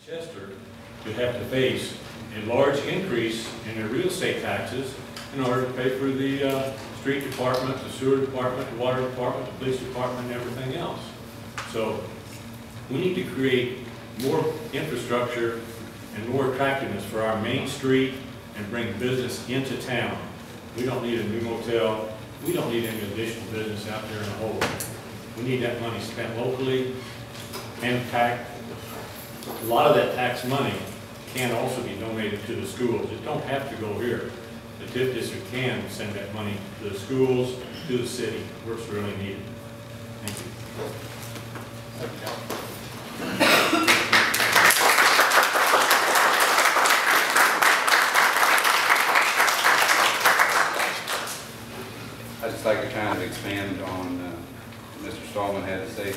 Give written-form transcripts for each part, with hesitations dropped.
Chester to have to face a large increase in their real estate taxes in order to pay for the street department, the sewer department, the water department, the police department, and everything else. So we need to create more infrastructure and more attractiveness for our main street and bring business into town. We don't need a new motel. We don't need any additional business out there in the hole. We need that money spent locally and tax. A lot of that tax money can also be donated to the schools. It don't have to go here. The TIF district can send that money to the schools, to the city, where it's really needed. Thank you. I'd just like to kind of expand on what Mr. Stallman had to say.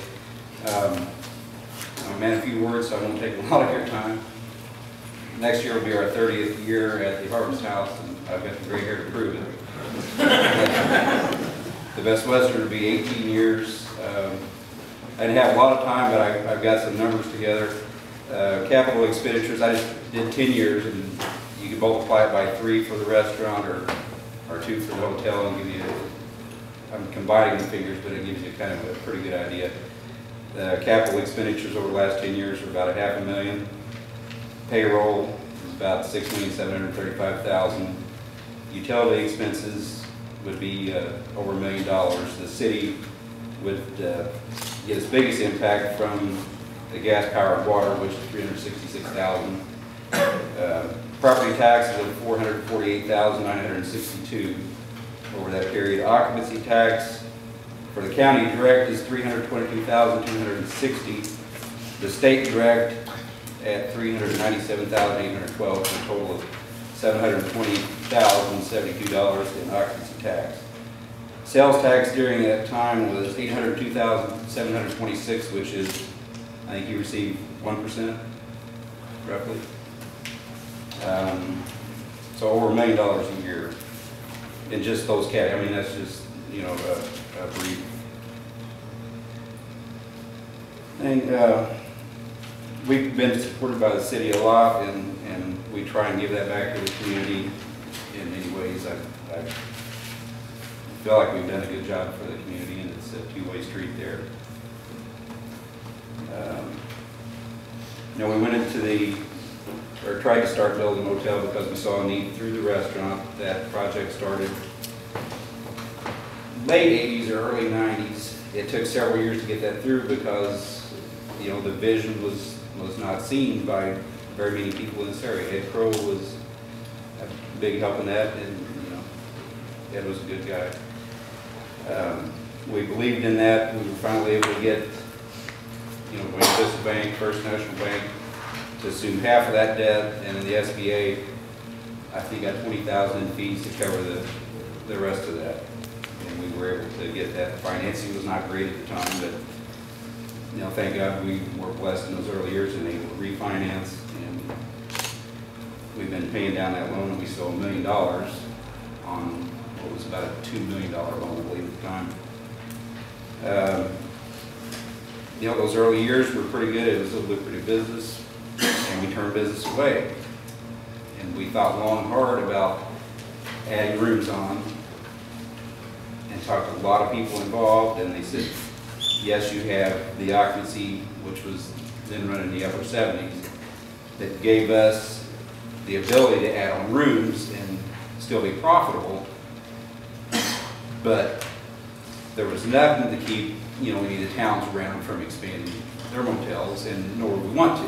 Man, a few words, so I won't take a lot of your time. Next year will be our 30th year at the Harvest House, and I've got the gray hair to prove it. The Best Western will be 18 years. I didn't have a lot of time, but I've got some numbers together. Capital expenditures, I just did 10 years, and you can multiply it by 3 for the restaurant or 2 for the hotel, and give you, I'm combining the figures, but it gives you kind of a pretty good idea. The capital expenditures over the last 10 years are about $500,000. Payroll is about $6,735,000. Utility expenses would be over $1 million. The city would get its biggest impact from the gas, power, and water, which is $366,000. Property taxes of $448,962 over that period. Occupancy tax for the county direct is $322,260. The state direct at $397,812 for a total of $720,072 in occupancy tax. Sales tax during that time was $802,726, which is, I think you received 1%, roughly. So over $1 million a year in just those categories. I mean, that's just, you know, a brief. And we've been supported by the city a lot, and we try and give that back to the community in many ways. I feel like we've done a good job for the community, and it's a two-way street there. You know, we went into or tried to start building a motel because we saw a need through the restaurant. That project started late 80s or early 90s. It took several years to get that through because, you know, the vision was not seen by very many people in this area. Ed Crow was a big help in that, and, you know, Ed was a good guy. We believed in that. We were finally able to get, you know, Wayne Vista Bank, First National Bank, to assume half of that debt, and then the SBA, I think, got $20,000 in fees to cover the rest of that. And we were able to get that. The financing was not great at the time, but, you know, thank God we were blessed in those early years and able to refinance. And we've been paying down that loan, and we still owe $1 million on what was about a $2 million loan, I believe, at the time. You know, those early years were pretty good. It was a lucrative business, and we turned business away. And we thought long and hard about adding rooms on, and talked to a lot of people involved, and they said, yes, you have the occupancy, which was then running the upper 70s, that gave us the ability to add on rooms and still be profitable, but there was nothing to keep, you know, any of the towns around from expanding their motels, and nor would we want to.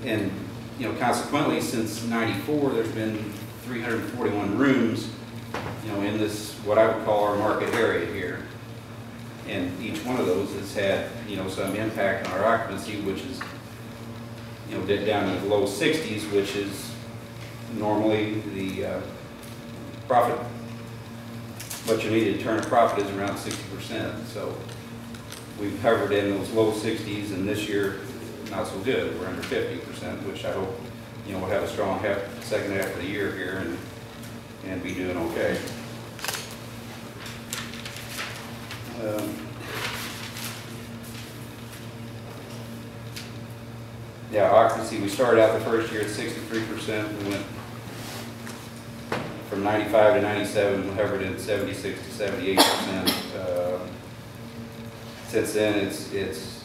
And, you know, consequently, since '94, there's been 341 rooms, you know, in this, what I would call our market area here. And each one of those has had, you know, some impact on our occupancy, which is, you know, down in the low 60s, which is normally the profit. What you need to turn a profit is around 60%. So we've hovered in those low 60s, and this year, not so good. We're under 50%, which I hope, you know, we'll have a strong second half of the year here and be doing okay. Yeah, occupancy, we started out the first year at 63%. We went from 95 to 97, we hovered in 76 to 78%. Since then, it's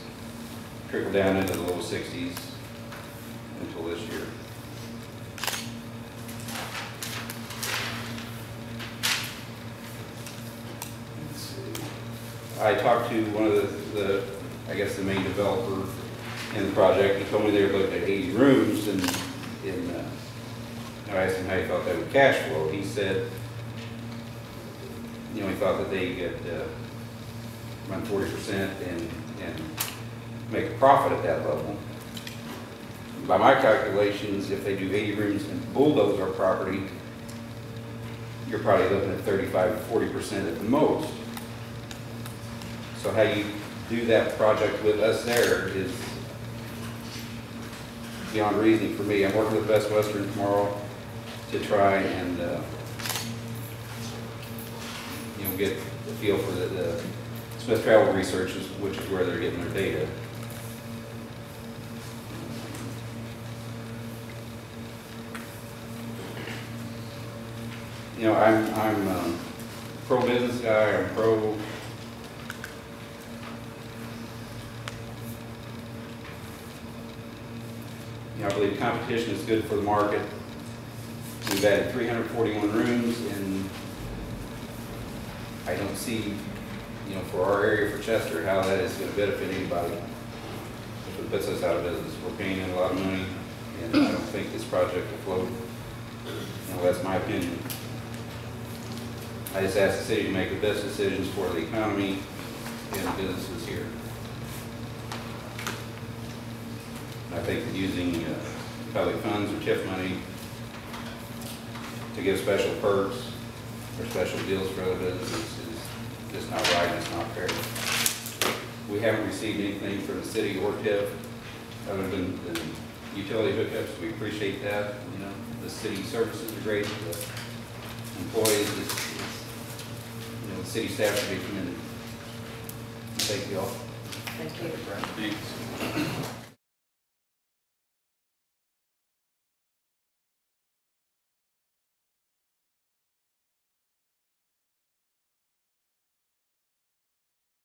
trickled down into the low 60s until this year. Let's see. I talked to one of the I guess the main developer in the project. He told me they were looking at 80 rooms, and I asked him how he thought that would cash flow. He said, he thought that they could run 40% and make a profit at that level. By my calculations, if they do 80 rooms and bulldoze our property, you're probably looking at 35 to 40% at the most. So how you do that project with us there is beyond reasoning for me. I'm working with Best Western tomorrow to try and get a feel for the Smith Travel Research, which is where they're getting their data. I'm a pro-business guy. I'm pro. I believe competition is good for the market. We've added 341 rooms, and I don't see, for our area, for Chester, how that is going to benefit anybody. If it puts us out of business, we're paying in a lot of money, and I don't think this project will float. That's my opinion. I just ask the city to make the best decisions for the economy and the businesses here. I think that using public funds or TIF money to give special perks or special deals for other businesses is just not right and it's not fair. We haven't received anything from the city or TIF other than utility hookups. We appreciate that. The city services are great. The employees, the city staff should be commended. Thank you all. Thank you. Thanks.